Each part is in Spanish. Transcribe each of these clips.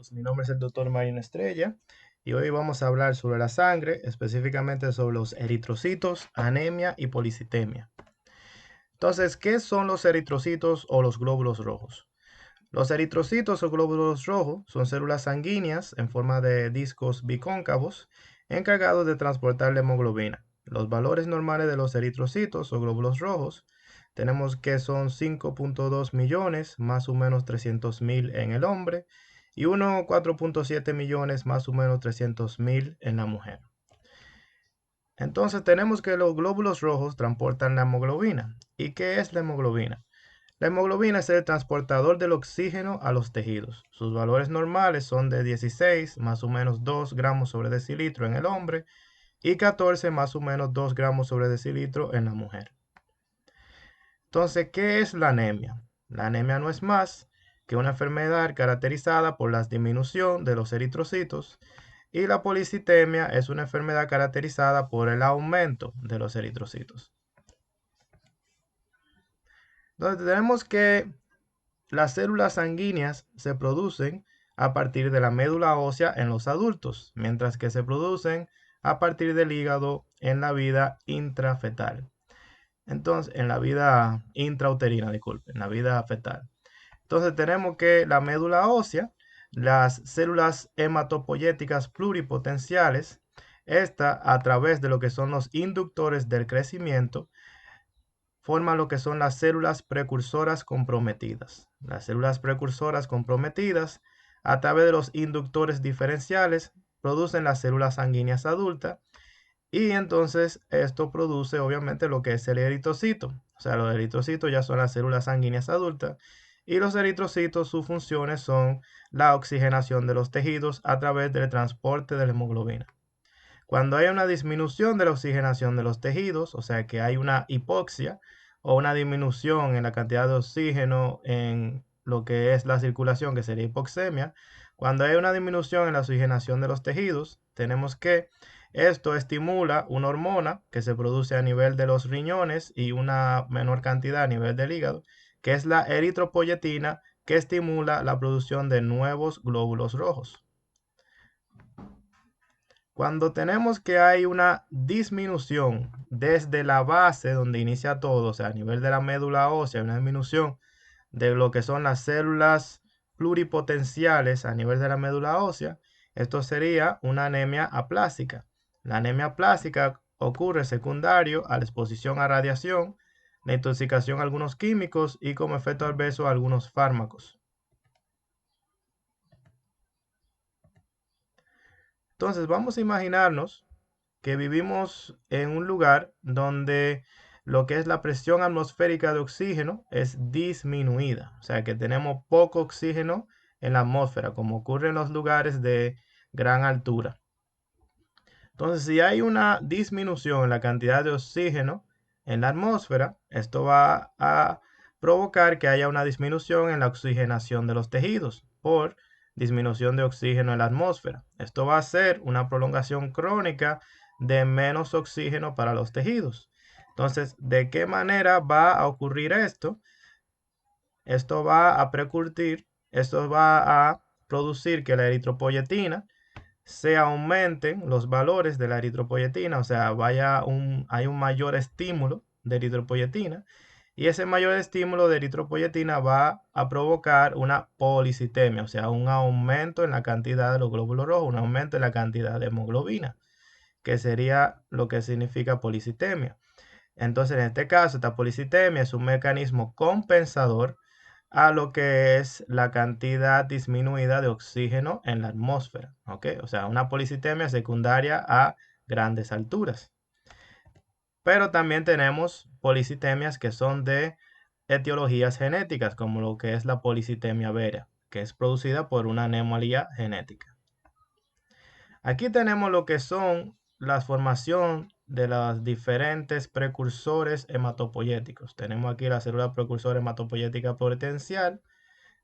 todos, mi nombre es el doctor Marino Estrella y hoy vamos a hablar sobre la sangre, específicamente sobre los eritrocitos, anemia y policitemia. Entonces, ¿qué son los eritrocitos o los glóbulos rojos? Los eritrocitos o glóbulos rojos son células sanguíneas en forma de discos bicóncavos encargados de transportar la hemoglobina. Los valores normales de los eritrocitos o glóbulos rojos tenemos que son 5.2 millones, más o menos 300.000 en el hombre, y 4.7 millones, más o menos 300.000 en la mujer. Entonces tenemos que los glóbulos rojos transportan la hemoglobina. ¿Y qué es la hemoglobina? La hemoglobina es el transportador del oxígeno a los tejidos. Sus valores normales son de 16 más o menos 2 gramos sobre decilitro en el hombre y 14 más o menos 2 gramos sobre decilitro en la mujer. Entonces, ¿qué es la anemia? La anemia no es más que una enfermedad caracterizada por la disminución de los eritrocitos y la policitemia es una enfermedad caracterizada por el aumento de los eritrocitos. Entonces, tenemos que las células sanguíneas se producen a partir de la médula ósea en los adultos, mientras que se producen a partir del hígado en la vida intrafetal. Entonces, en la vida intrauterina, disculpe, en la vida fetal. Entonces, tenemos que la médula ósea, las células hematopoyéticas pluripotenciales, esta a través de lo que son los inductores del crecimiento, forman lo que son las células precursoras comprometidas. Las células precursoras comprometidas, a través de los inductores diferenciales, producen las células sanguíneas adultas y entonces esto produce obviamente lo que es el eritrocito. O sea, los eritrocitos ya son las células sanguíneas adultas y los eritrocitos, sus funciones son la oxigenación de los tejidos a través del transporte de la hemoglobina. Cuando hay una disminución de la oxigenación de los tejidos, o sea que hay una hipoxia o una disminución en la cantidad de oxígeno en lo que es la circulación, que sería hipoxemia, cuando hay una disminución en la oxigenación de los tejidos, tenemos que esto estimula una hormona que se produce a nivel de los riñones y una menor cantidad a nivel del hígado, que es la eritropoyetina, que estimula la producción de nuevos glóbulos rojos. Cuando tenemos que hay una disminución desde la base donde inicia todo, o sea, a nivel de la médula ósea, una disminución de lo que son las células pluripotenciales a nivel de la médula ósea, esto sería una anemia aplásica. La anemia aplásica ocurre secundario a la exposición a radiación, la intoxicación a algunos químicos y como efecto adverso a algunos fármacos. Entonces vamos a imaginarnos que vivimos en un lugar donde lo que es la presión atmosférica de oxígeno es disminuida, o sea que tenemos poco oxígeno en la atmósfera, como ocurre en los lugares de gran altura. Entonces, si hay una disminución en la cantidad de oxígeno en la atmósfera, esto va a provocar que haya una disminución en la oxigenación de los tejidos por disminución de oxígeno en la atmósfera. Esto va a ser una prolongación crónica de menos oxígeno para los tejidos. Entonces, ¿de qué manera va a ocurrir esto? Esto va a esto va a producir que la eritropoyetina se aumenten los valores de la eritropoyetina, o sea, hay un mayor estímulo de eritropoyetina y ese mayor estímulo de eritropoyetina va a provocar una policitemia, o sea, un aumento en la cantidad de los glóbulos rojos, un aumento en la cantidad de hemoglobina, que sería lo que significa policitemia. Entonces, en este caso, esta policitemia es un mecanismo compensador a lo que es la cantidad disminuida de oxígeno en la atmósfera, ¿ok? O sea, una policitemia secundaria a grandes alturas. Pero también tenemos policitemias que son de etiologías genéticas, como lo que es la policitemia vera, que es producida por una anomalía genética. Aquí tenemos lo que son la formación de los diferentes precursores hematopoyéticos. Tenemos aquí la célula precursora hematopoyética potencial.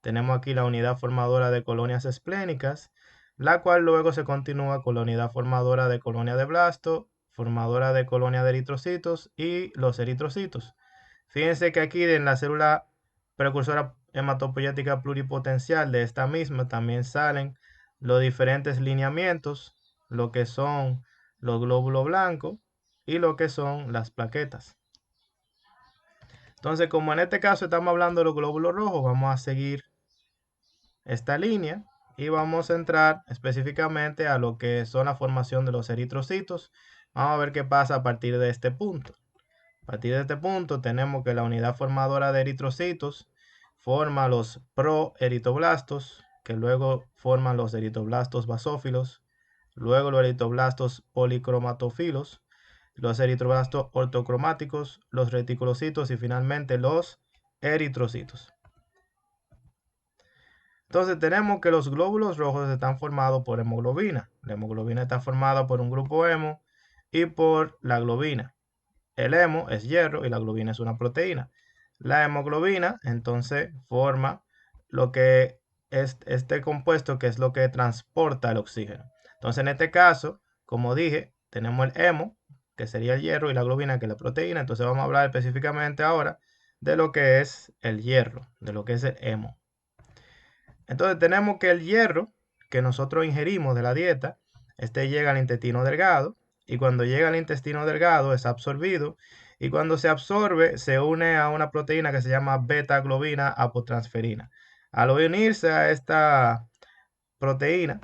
Tenemos aquí la unidad formadora de colonias esplénicas, la cual luego se continúa con la unidad formadora de colonia de blasto, formadora de colonia de eritrocitos y los eritrocitos. Fíjense que aquí en la célula precursora hematopoyética pluripotencial de esta misma también salen los diferentes lineamientos, lo que son los glóbulos blancos y lo que son las plaquetas. Entonces, como en este caso estamos hablando de los glóbulos rojos, vamos a seguir esta línea y vamos a entrar específicamente a lo que son la formación de los eritrocitos. Vamos a ver qué pasa a partir de este punto. A partir de este punto tenemos que la unidad formadora de eritrocitos forma los proeritoblastos, que luego forman los eritroblastos basófilos, luego los eritroblastos policromatófilos, los eritroblastos ortocromáticos, los reticulocitos y finalmente los eritrocitos. Entonces tenemos que los glóbulos rojos están formados por hemoglobina. La hemoglobina está formada por un grupo hemo y por la globina. El hemo es hierro y la globina es una proteína. La hemoglobina entonces forma lo que es este compuesto que es lo que transporta el oxígeno. Entonces en este caso, como dije, tenemos el hemo, que sería el hierro, y la globina, que es la proteína. Entonces vamos a hablar específicamente ahora de lo que es el hierro, de lo que es el hemo. Entonces tenemos que el hierro que nosotros ingerimos de la dieta, este llega al intestino delgado y cuando llega al intestino delgado es absorbido y cuando se absorbe se une a una proteína que se llama beta-globina apotransferina. Al unirse a esta proteína,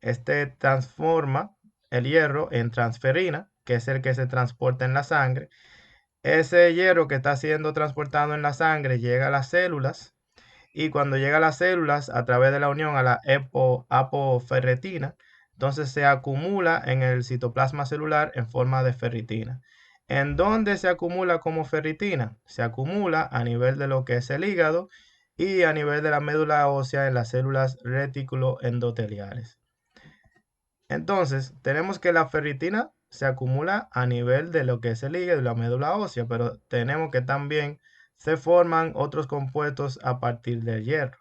este transforma el hierro en transferina, que es el que se transporta en la sangre. Ese hierro que está siendo transportado en la sangre llega a las células y cuando llega a las células a través de la unión a la apoferritina, entonces se acumula en el citoplasma celular en forma de ferritina. ¿En dónde se acumula como ferritina? Se acumula a nivel de lo que es el hígado y a nivel de la médula ósea en las células retículo-endoteliales. Entonces, tenemos que la ferritina se acumula a nivel de lo que es el hígado y la médula ósea, pero tenemos que también se forman otros compuestos a partir del hierro.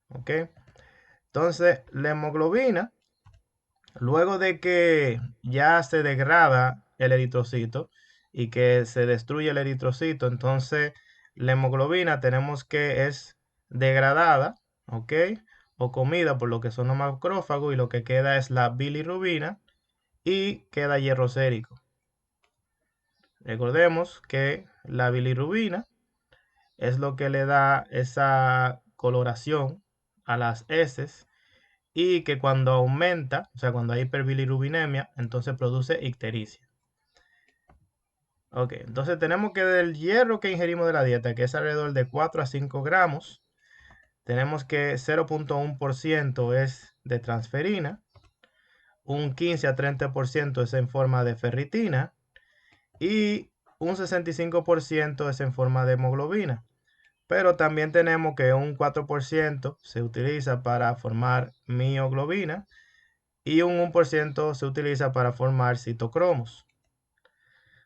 ¿Ok? Entonces, la hemoglobina, luego de que ya se degrada el eritrocito y que se destruye el eritrocito, entonces la hemoglobina tenemos que es degradada, ¿ok? O comida por lo que son los macrófagos y lo que queda es la bilirrubina y queda hierro sérico. Recordemos que la bilirrubina es lo que le da esa coloración a las heces y que cuando aumenta, o sea, cuando hay hiperbilirrubinemia, entonces produce ictericia. Ok, entonces tenemos que del hierro que ingerimos de la dieta, que es alrededor de 4 a 5 gramos, tenemos que 0.1% es de transferina, un 15 a 30% es en forma de ferritina y un 65% es en forma de hemoglobina. Pero también tenemos que un 4% se utiliza para formar mioglobina y un 1% se utiliza para formar citocromos.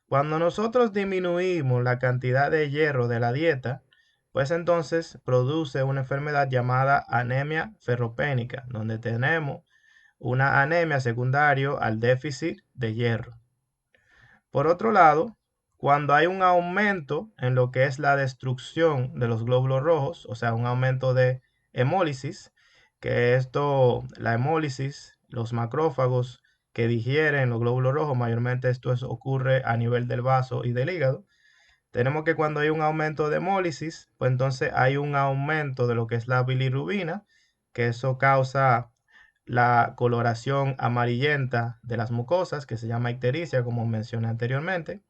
Cuando nosotros disminuimos la cantidad de hierro de la dieta, pues entonces produce una enfermedad llamada anemia ferropénica, donde tenemos una anemia secundaria al déficit de hierro. Por otro lado, cuando hay un aumento en lo que es la destrucción de los glóbulos rojos, o sea, un aumento de hemólisis, que esto, la hemólisis, los macrófagos que digieren los glóbulos rojos, mayormente esto ocurre a nivel del vaso y del hígado. Tenemos que cuando hay un aumento de hemólisis, pues entonces hay un aumento de lo que es la bilirrubina, que eso causa la coloración amarillenta de las mucosas, que se llama ictericia, como mencioné anteriormente.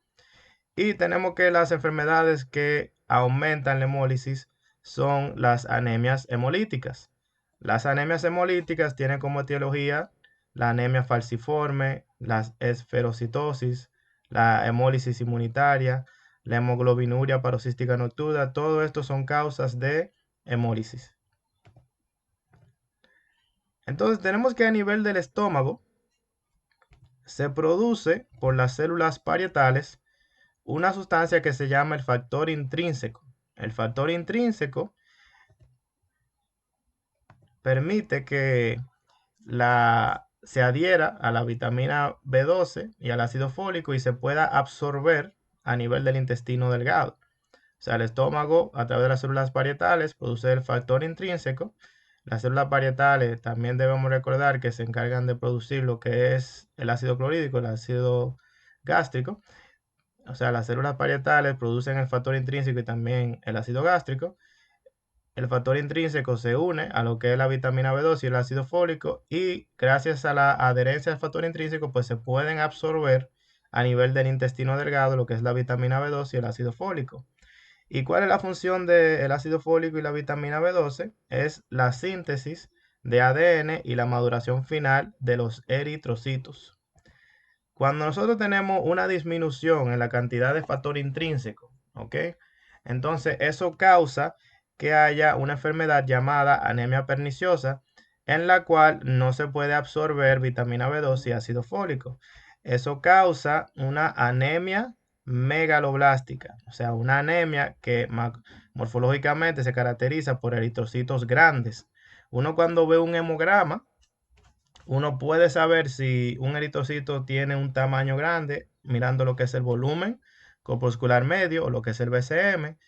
Y tenemos que las enfermedades que aumentan la hemólisis son las anemias hemolíticas. Las anemias hemolíticas tienen como etiología la anemia falciforme, la esferocitosis, la hemólisis inmunitaria, la hemoglobinuria paroxística nocturna. Todo esto son causas de hemólisis. Entonces tenemos que a nivel del estómago se produce por las células parietales una sustancia que se llama el factor intrínseco. El factor intrínseco permite que se adhiera a la vitamina B12 y al ácido fólico y se pueda absorber a nivel del intestino delgado. O sea, el estómago a través de las células parietales produce el factor intrínseco, Las células parietales también debemos recordar que se encargan de producir lo que es el ácido clorhídrico, el ácido gástrico. O sea, las células parietales producen el factor intrínseco y también el ácido gástrico. El factor intrínseco se une a lo que es la vitamina B2 y el ácido fólico, y gracias a la adherencia al factor intrínseco pues se pueden absorber a nivel del intestino delgado lo que es la vitamina B2 y el ácido fólico. ¿Y cuál es la función del ácido fólico y la vitamina B12? Es la síntesis de ADN y la maduración final de los eritrocitos. Cuando nosotros tenemos una disminución en la cantidad de factor intrínseco, ¿ok? Entonces eso causa que haya una enfermedad llamada anemia perniciosa, en la cual no se puede absorber vitamina B2 y ácido fólico. Eso causa una anemia megaloblástica, o sea, una anemia que morfológicamente se caracteriza por eritrocitos grandes. Uno cuando ve un hemograma, uno puede saber si un eritrocito tiene un tamaño grande mirando lo que es el volumen corpuscular medio o lo que es el BCM.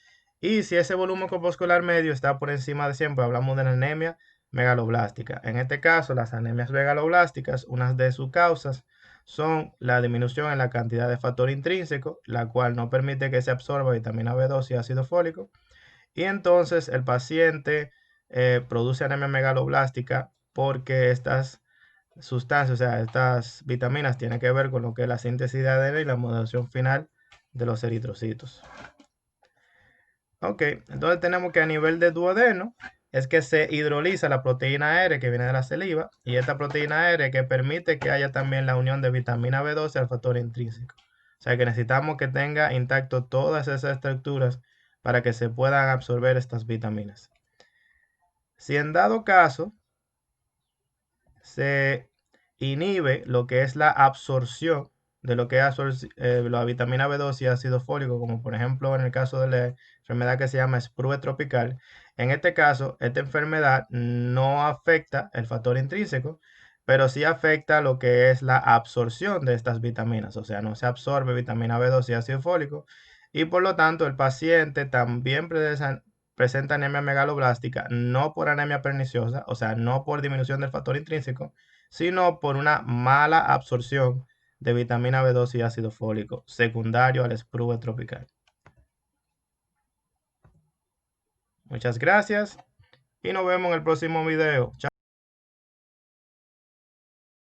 Y si ese volumen corpuscular medio está por encima de 100, pues hablamos de la anemia megaloblástica. En este caso, las anemias megaloblásticas, una de sus causas son la disminución en la cantidad de factor intrínseco, la cual no permite que se absorba vitamina B2 y ácido fólico. Y entonces el paciente produce anemia megaloblástica porque estas sustancias, o sea, estas vitaminas tienen que ver con lo que es la síntesis de ADN y la modulación final de los eritrocitos. Ok, entonces tenemos que a nivel de duodeno es que se hidroliza la proteína R que viene de la saliva, y esta proteína R que permite que haya también la unión de vitamina B12 al factor intrínseco. O sea que necesitamos que tenga intacto todas esas estructuras para que se puedan absorber estas vitaminas. Si en dado caso se inhibe lo que es la absorción de lo que es la vitamina B2 y ácido fólico, como por ejemplo en el caso de la enfermedad que se llama Sprue tropical. En este caso, esta enfermedad no afecta el factor intrínseco, pero sí afecta lo que es la absorción de estas vitaminas, o sea, no se absorbe vitamina B2 y ácido fólico, y por lo tanto el paciente también presenta anemia megaloblástica, no por anemia perniciosa, o sea, no por disminución del factor intrínseco, sino por una mala absorción de vitamina B2 y ácido fólico, secundario al sprue tropical. Muchas gracias y nos vemos en el próximo video. Chao.